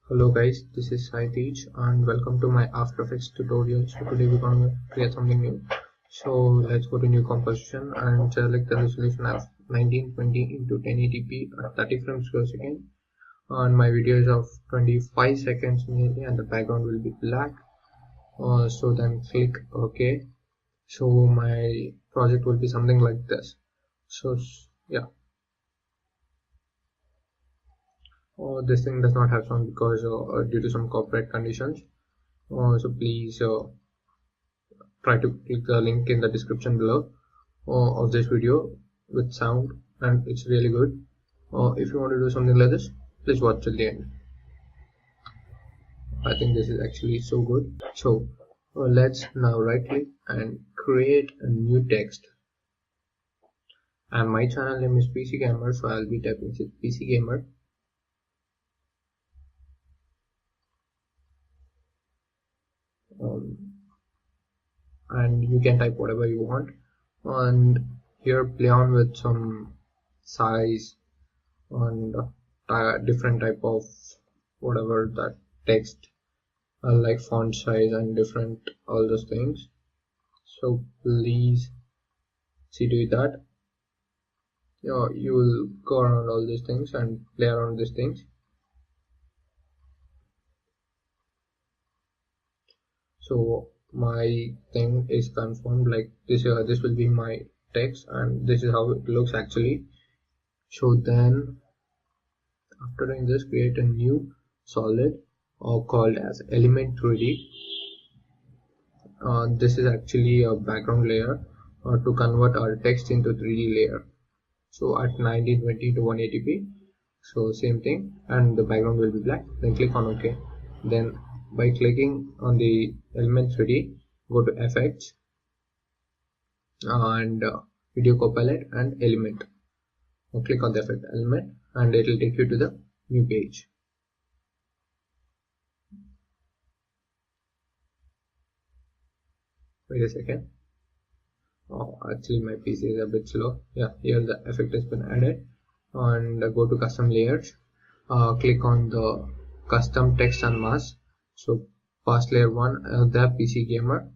Hello guys, this is Saitij and welcome to my After Effects tutorial. So today we're going to create something new. So let's go to new composition and select the resolution as 1920 into 1080p at 30 frames per second. And my video is of 25 seconds nearly and the background will be black. So then click OK. So my project will be something like this. So yeah. This thing does not have sound because due to some copyright conditions. So please try to click the link in the description below of this video with sound, and it's really good. If you want to do something like this, please watch till the end. I think this is actually so good. So let's now right click and create a new text. And my channel name is PCGAMER, so I'll be typing PCGAMER. And you can type whatever you want, and here play on with some size and different type of whatever that text, like font size and different all those things. So please see to that you will go around all these things and play around these things. So my thing is confirmed like this. This will be my text and this is how it looks actually. So then after doing this, create a new solid called as element 3D. This is actually a background layer to convert our text into 3D layer. So at 1920 to 180p. So same thing, and the background will be black. Then click on OK. Then by clicking on the element 3D, go to effects and video copilot and element. Now click on the effect element and it will take you to the new page. Wait a second. Actually my PC is a bit slow. Yeah, here the effect has been added, and go to custom layers. Click on the custom text and mask. So pass layer 1 the PCGAMER.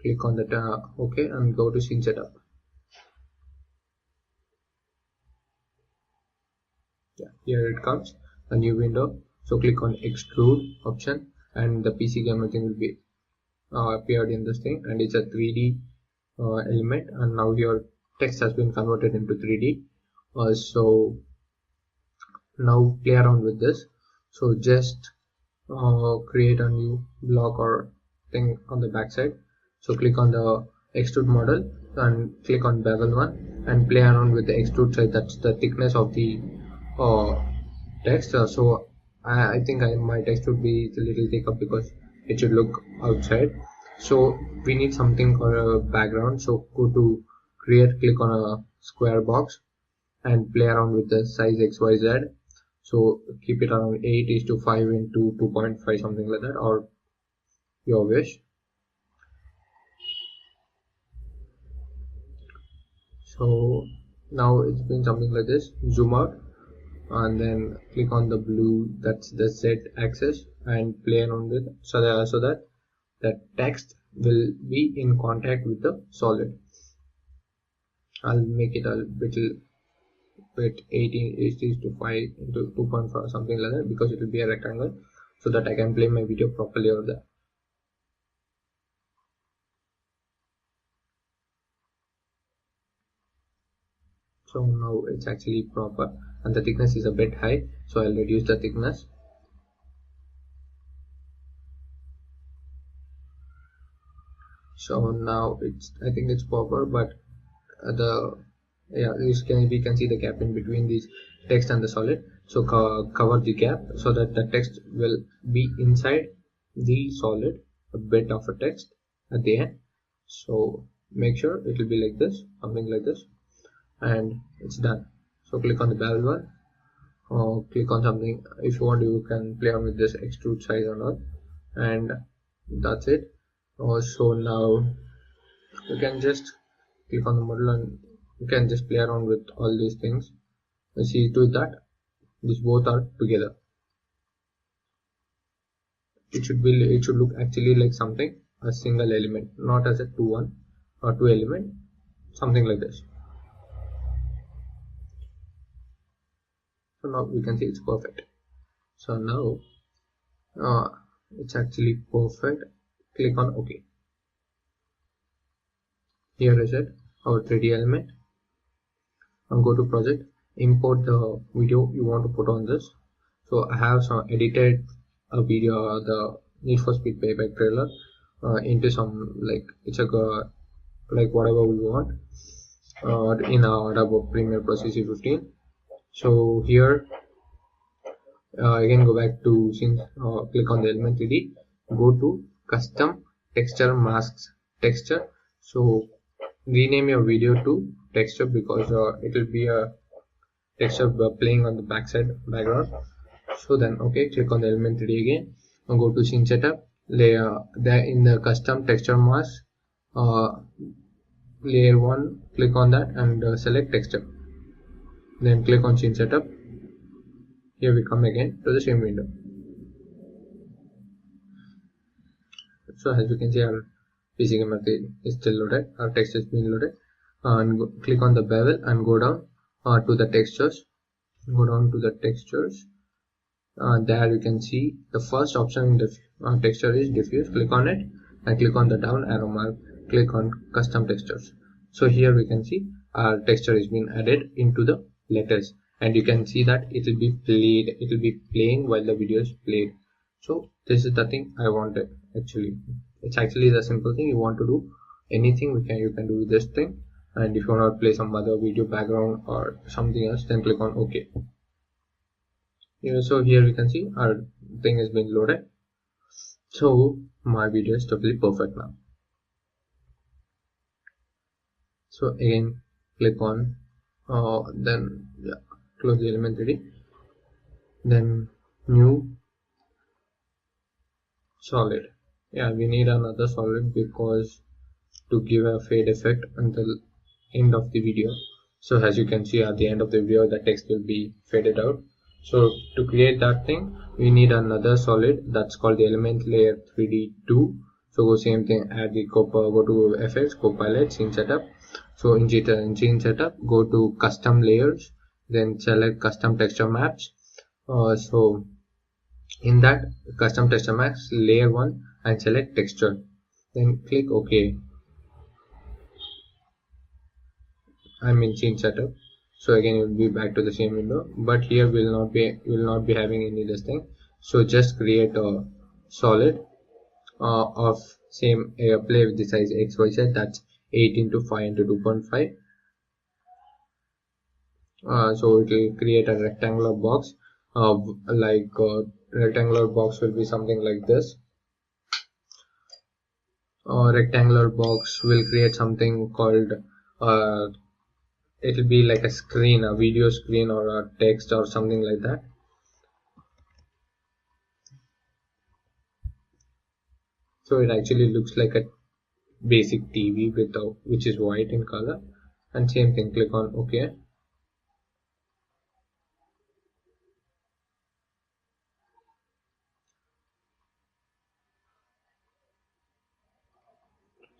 Click on that OK and go to scene setup. Yeah, here it comes, a new window. So click on extrude option and the PCGAMER thing will be appeared in this thing, and it's a 3D element, and now your text has been converted into 3D. So now play around with this. So just create a new block or thing on the backside. So click on the extrude model and click on bevel one and play around with the extrude side. That's the thickness of the text. So I think my text would be a little thicker because it should look outside. So we need something for a background. So go to create, click on a square box and play around with the size XYZ. So keep it around 8:5 into 2.5, something like that, or your wish. So now it's been something like this. Zoom out and then click on the blue, that's the Z axis, and play around with it so that the text will be in contact with the solid. I'll make it a bit 18:5 into 2.5, something like that, because it will be a rectangle, so that I can play my video properly over there. So now it's actually proper, and the thickness is a bit high, so I'll reduce the thickness. So now I think it's proper, but we can see the gap in between these text and the solid. So cover the gap so that the text will be inside the solid, a bit of a text at the end. So make sure it will be like this, something like this, and it's done. So click on the bevel one, or click on something. If you want, you can play on with this extrude size and all, and that's it. So now you can just click on the model and you can just play around with all these things. You see to that these both are together. it should look actually like something, a single element, not as a one or two element, something like this. So now we can see it's perfect. So now it's actually perfect. Click on OK. Here is it, our 3D element, and go to project, import the video you want to put on this. So I have some edited a video, the Need for Speed Payback trailer, into some, like, it's a like whatever we want in our Adobe Premiere Pro CC15. So here again go back to scene, click on the element 3D, go to custom texture masks texture. So rename your video to texture because it will be a texture playing on the backside background. So then okay, click on the element 3D again and go to scene setup, layer there in the custom texture mask, layer 1, click on that and select texture, then click on scene setup. Here we come again to the same window. So as you can see, our PCGAMER is still loaded, our text is being loaded, and click on the bevel and go down to the textures, there you can see the first option in the texture is diffuse. Click on it and click on the down arrow mark, click on custom textures. So here we can see our texture is being added into the letters, and you can see that it will be playing while the video is played. So this is the thing I wanted. Actually, it's actually the simple thing. You want to do anything, you can do this thing, and if you want to play some other video background or something else, then click on OK. So here we can see our thing is being loaded. So my video is totally perfect now. So again click on then close the element 3D, then new solid. We need another solid because to give a fade effect until end of the video. So as you can see at the end of the video, the text will be faded out. So to create that thing, we need another solid that's called the element layer 3D2. So go same thing, add the copper, go to FX, Copilot, scene setup. So in scene setup, go to custom layers, then select custom texture maps. So in that custom texture maps, layer 1 and select texture, then click OK. I'm in scene setup. So again it will be back to the same window, but here will not be having any this thing. So just create a solid of same play with the size XYZ, that's 8 into 5 into 2.5. So it will create a rectangular box, rectangular box will be something like this. Rectangular box will create something called it will be like a screen, a video screen or a text or something like that. So it actually looks like a basic TV which is white in color, and same thing, click on OK.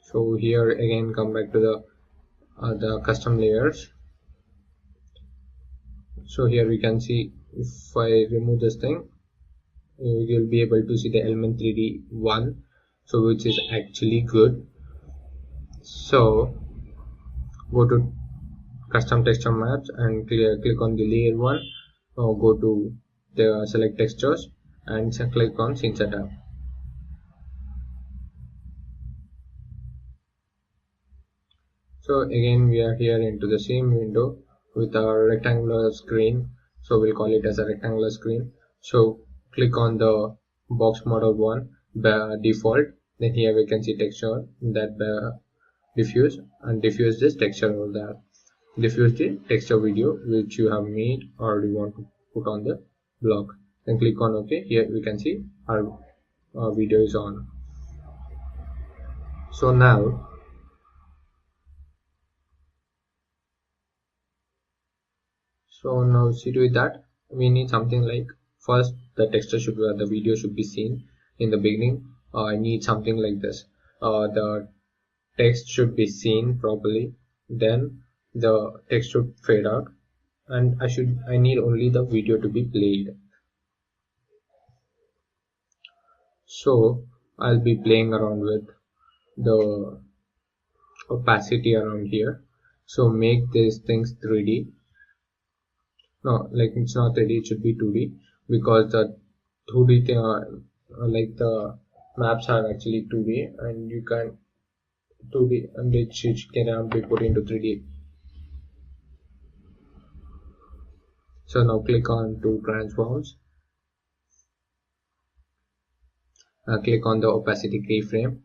So here again come back to the custom layers. So here we can see, if I remove this thing, you'll be able to see the element 3D 1, so which is actually good. So go to custom texture maps and click on the layer 1, go to the select textures and click on scene setup. So again we are here into the same window with our rectangular screen, so we'll call it as a rectangular screen. So click on the box model 1 default, then here we can see texture, that diffuse, and diffuse this texture over there, diffuse the texture video which you have made or you want to put on the block, then click on OK. Here we can see our video is on. So now see to it that we need something like, first the texture should the video should be seen, in the beginning, I need something like this. The text should be seen properly, then the text should fade out, and I need only the video to be played. So I'll be playing around with the opacity around here. So make these things 3D. No, like it's not 3D, it should be 2D, because the 2D thing like the maps are actually 2D, and you can 2D and it cannot be put into 3D. So now click on two transforms. Click on the opacity keyframe.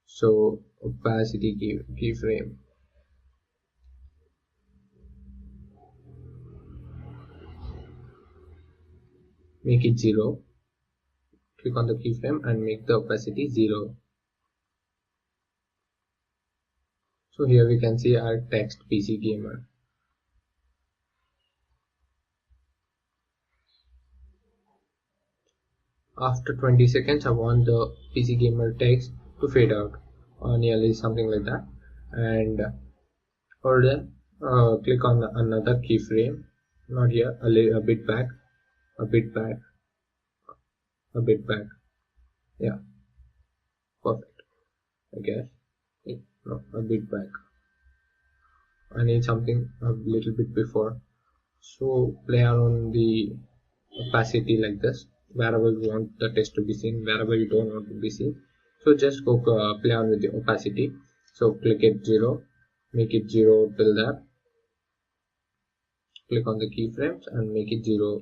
So opacity keyframe. Make it 0. Click on the keyframe and make the opacity 0. So here we can see our text PC Gamer. After 20 seconds, I want the PC Gamer text to fade out, or nearly something like that. And or then click on another keyframe, not here, a bit back, a bit back, a bit back. Yeah, perfect. I guess. No, a bit back. I need something a little bit before. So play around the opacity like this. Wherever you want the text to be seen, wherever you don't want to be seen. So just go play on with the opacity. So click it 0, make it 0 till there. Click on the keyframes and make it 0.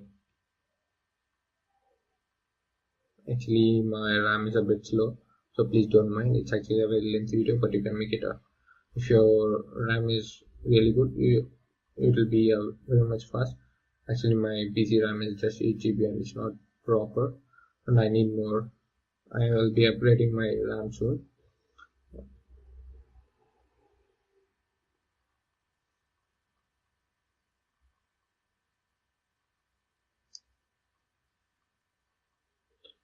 Actually my RAM is a bit slow, so please don't mind. It's actually a very lengthy video, but you can make it if your RAM is really good, it will be very much fast. Actually my PC RAM is just 8 GB and it's not proper, and I need more. I will be upgrading my RAM soon.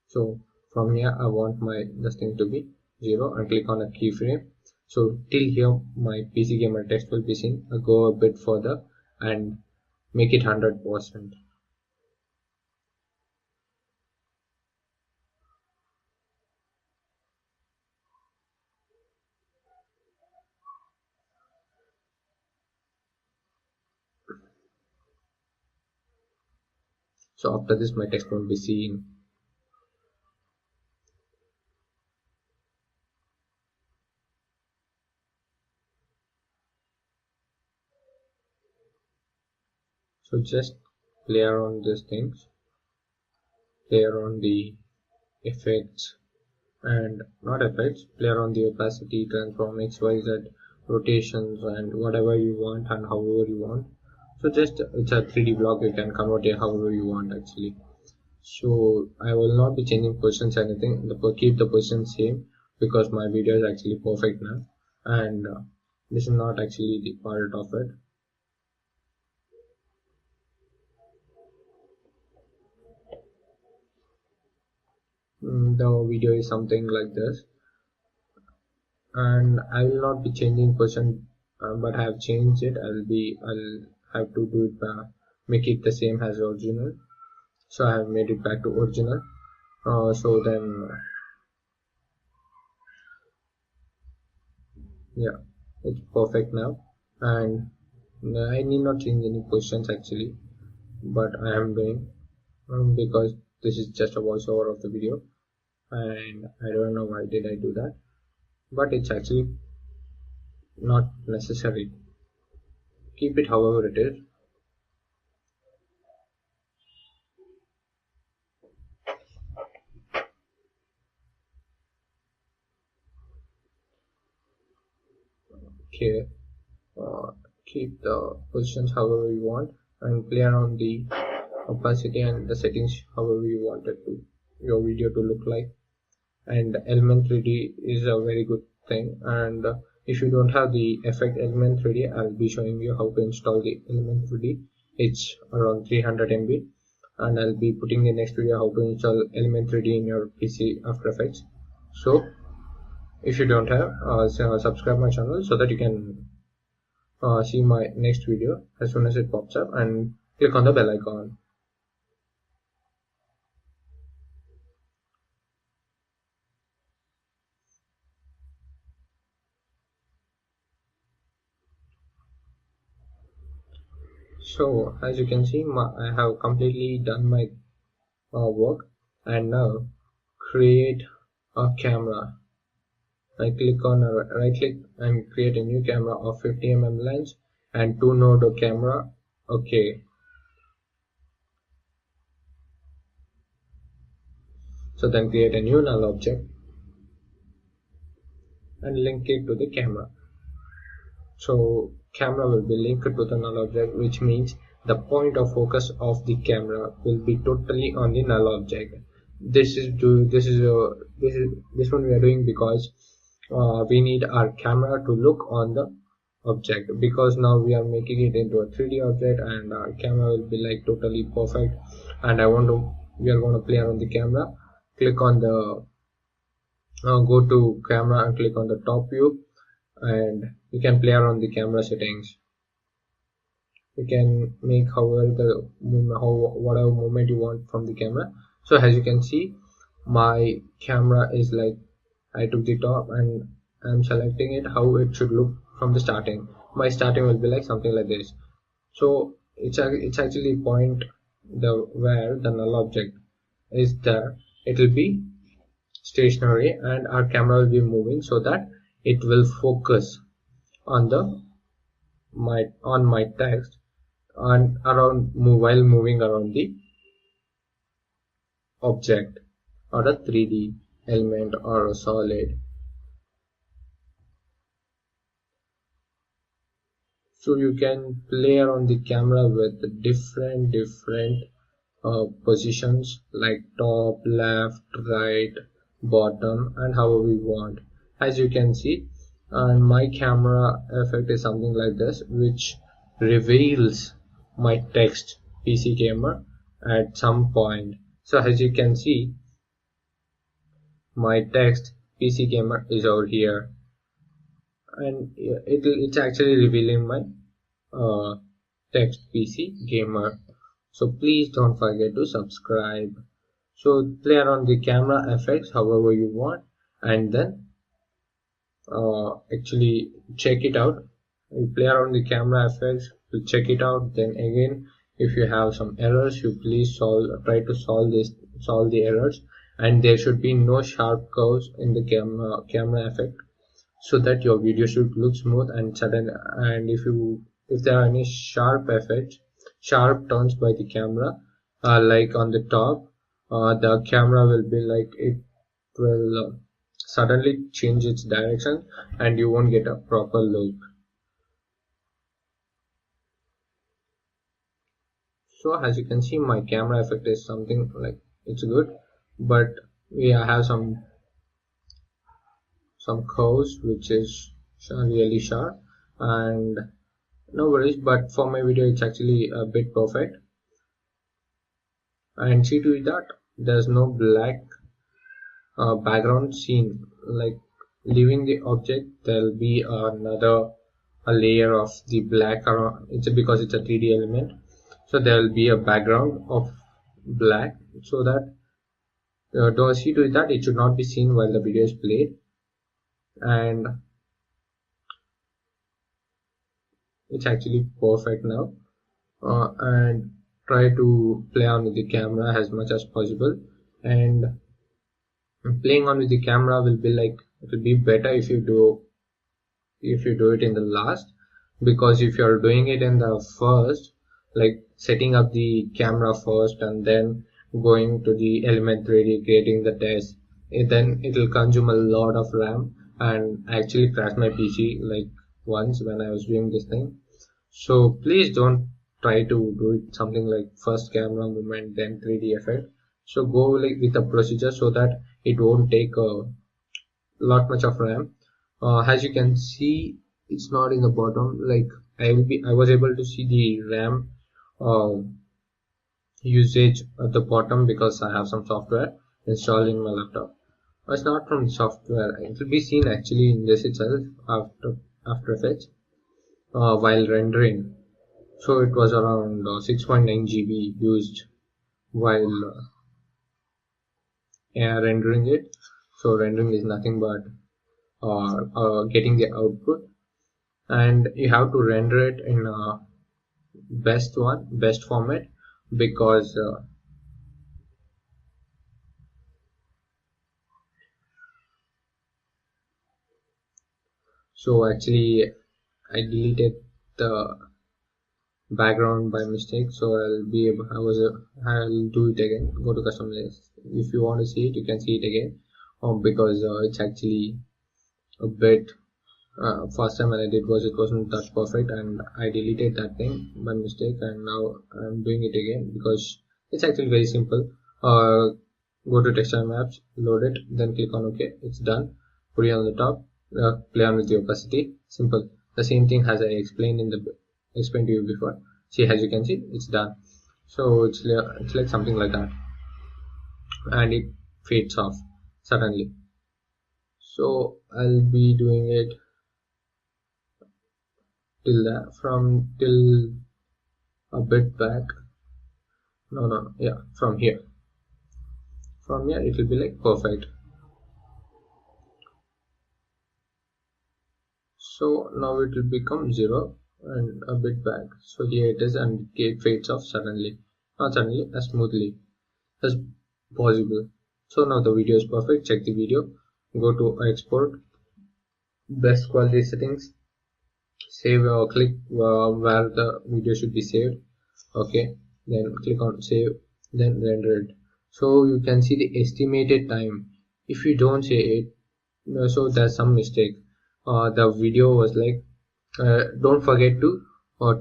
So from here I want this thing to be 0 and click on a keyframe. So till here my PC Gamer text will be seen. I'll go a bit further and make it 100%. So after this my text won't be seen. So just play around these things, play around the effects, and not effects, play around the opacity, transform, XYZ, rotations, and whatever you want and however you want. So just it's a 3D block, you can convert it however you want actually. So I will not be changing positions anything, keep the position same, because my video is actually perfect now, and this is not actually the part of it. The video is something like this, and I will not be changing position, but I have changed it. I'll have to do it make it the same as original. So I have made it back to original. So then yeah, it's perfect now, and I need not change any positions actually, but I am doing because this is just a voiceover of the video, and I don't know why did I do that, but it's actually not necessary. Keep it however it is. Okay, keep the positions however you want, and play around the opacity and the settings however you wanted to your video to look like. And element 3D is a very good thing, and if you don't have the effect element 3D, I'll be showing you how to install the element 3D. It's around 300 MB, and I'll be putting the next video how to install Element 3D in your PC After Effects. So if you don't have, subscribe my channel so that you can see my next video as soon as it pops up, and click on the bell icon. So as you can see, I have completely done my work, and now create a camera. I click on right click and create a new camera of 50mm lens and 2 node camera. Okay, so then create a new null object and link it to the camera. So camera will be linked to the null object, which means the point of focus of the camera will be totally on the null object. This one we are doing because we need our camera to look on the object, because now we are making it into a 3D object and our camera will be like totally perfect. And we are going to play around the camera. Click on the go to camera and click on the top view, and you can play around the camera settings. You can make whatever movement you want from the camera. So as you can see, my camera is like, I took the top and I'm selecting it how it should look from the starting. My starting will be like something like this. So it's actually point where the null object is there. It will be stationary and our camera will be moving so that it will focus on my text and while moving around the object or a 3D element or a solid. So you can play around the camera with different positions like top, left, right, bottom, and however we want. As you can see, and my camera effect is something like this, which reveals my text PC Gamer at some point. So as you can see, my text PC Gamer is over here, and it's actually revealing my text PC Gamer. So please don't forget to subscribe. So play around the camera effects however you want, and then actually check it out. You play around the camera effects, you check it out. Then again, if you have some errors, you please try to solve the errors, and there should be no sharp curves in the camera effect, so that your video should look smooth and sudden. And if there are any sharp effects, sharp turns by the camera, like on the top, the camera will be like, it will suddenly change its direction and you won't get a proper look. So as you can see, my camera effect is something like, it's good, but we have some curves which is really sharp, and no worries, but for my video it's actually a bit perfect. And see to it that there's no black background scene, like leaving the object there'll be a layer of the black around. It's because it's a 3D element, so there will be a background of black, so that don't see to it that it should not be seen while the video is played. And it's actually perfect now. And try to play on with the camera as much as possible, and playing on with the camera will be like, it will be better if you do it in the last, because if you're doing it in the first, like setting up the camera first and then going to the Element 3D, creating the test, then it will consume a lot of RAM, and actually crash my PC like once when I was doing this thing. So please don't try to do it something like first camera movement then 3D effect. So go like with a procedure so that it won't take a lot much of RAM. As you can see, it's not in the bottom. Like I was able to see the RAM usage at the bottom because I have some software installed in my laptop. It's not from software. It will be seen actually in this itself After Effects while rendering. So it was around 6.9 GB used while rendering it. So rendering is nothing but getting the output, and you have to render it in best format because so actually I deleted the background by mistake, so I'll do it again. Go to customize. If you want to see it, you can see it again, because it's actually a bit first time when I did it wasn't that perfect, and I deleted that thing by mistake, and now I'm doing it again because it's actually very simple. Go to texture maps, load it, then click on OK. It's done. Put it on the top. Play on with the opacity. Simple. The same thing as I explained to you before. See, as you can see, it's done. So it's like something like that, and it fades off suddenly. So I'll be doing it till a bit back. No, yeah, from here it will be like perfect. So now it will become 0 and a bit back. So here it is, and it fades off suddenly, not suddenly, as smoothly as possible. So now the video is perfect. Check the video, go to export, best quality settings, save or click where the video should be saved. Okay, then click on save, then render it. So you can see the estimated time. If you don't say it, so there's some mistake. The video was like, don't forget to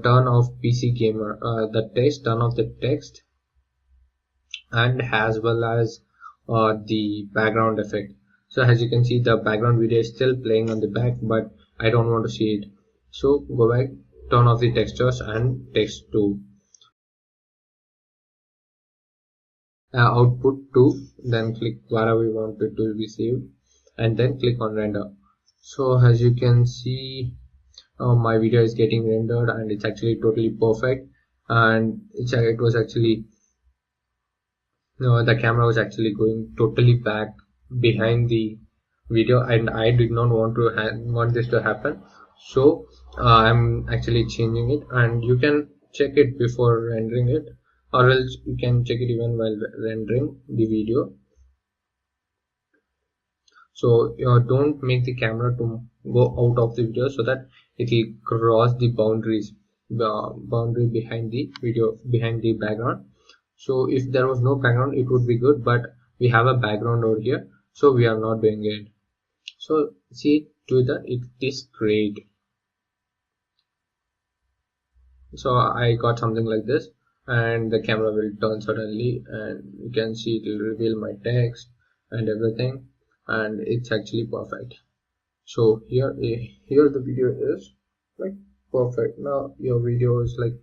turn off PCGAMER, turn off the text, and as well as the background effect. So as you can see, the background video is still playing on the back, but I don't want to see it. So go back, turn off the textures and text to output to, then click wherever you want it to be saved, and then click on render. So as you can see, my video is getting rendered, and it's actually totally perfect, and it was actually the camera was actually going totally back behind the video, and I did not want this to happen. So I'm actually changing it, and you can check it before rendering it, or else you can check it even while rendering the video. So don't make the camera to go out of the video, so that it will cross the boundary behind the video, behind the background. So if there was no background, it would be good, but we have a background over here, so we are not doing it. So see to that it is great. So I got something like this, and the camera will turn suddenly, and you can see it will reveal my text and everything, and it's actually perfect. So here the video is like perfect. Now your video is like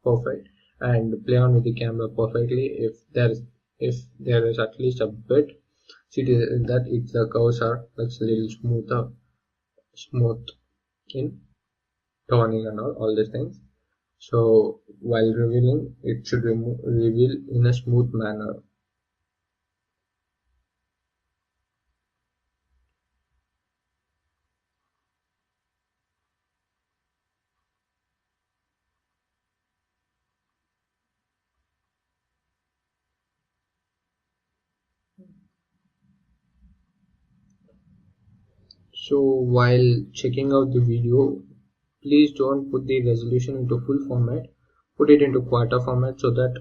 perfect, and play on with the camera perfectly. If there is at least a bit, see that it's the curves are like a little smooth in toning and all these things. So while revealing, it should reveal in a smooth manner. So while checking out the video, please don't put the resolution into full format. Put it into quarter format, so that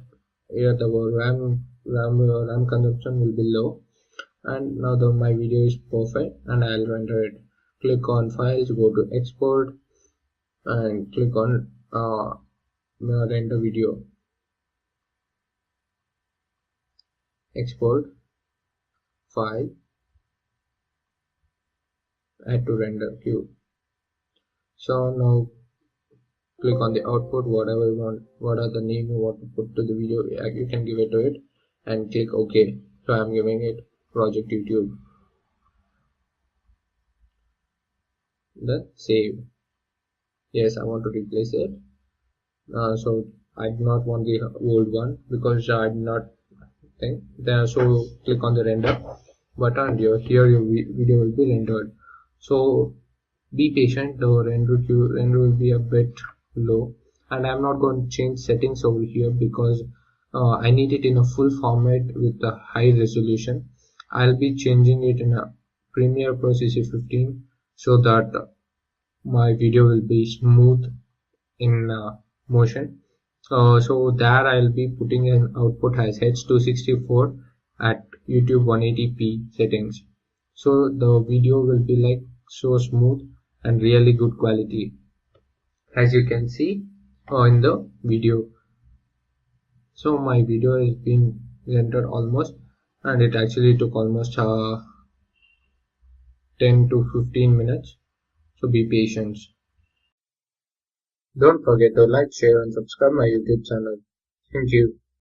the RAM consumption will be low. And now my video is perfect, and I'll render it. Click on files, go to export, and click on render video. Export file, add to render queue. So now click on the output, whatever you want, what are the name you want to put to the video, you can give it to it and click OK. So I'm giving it Project YouTube. Then save. Yes, I want to replace it. So I do not want the old one because I did not think there. So click on the render button. Here your video will be rendered. So be patient. The render will be a bit low, and I'm not going to change settings over here because I need it in a full format with a high resolution. I'll be changing it in a Premiere Pro CC 15 so that my video will be smooth in motion. So there I'll be putting an output as H264 at YouTube 180p settings. So the video will be like so smooth and really good quality, as you can see in the video. So my video has been rendered almost, and it actually took almost 10 to 15 minutes. So be patient. Don't forget to like, share and subscribe my YouTube channel. Thank you.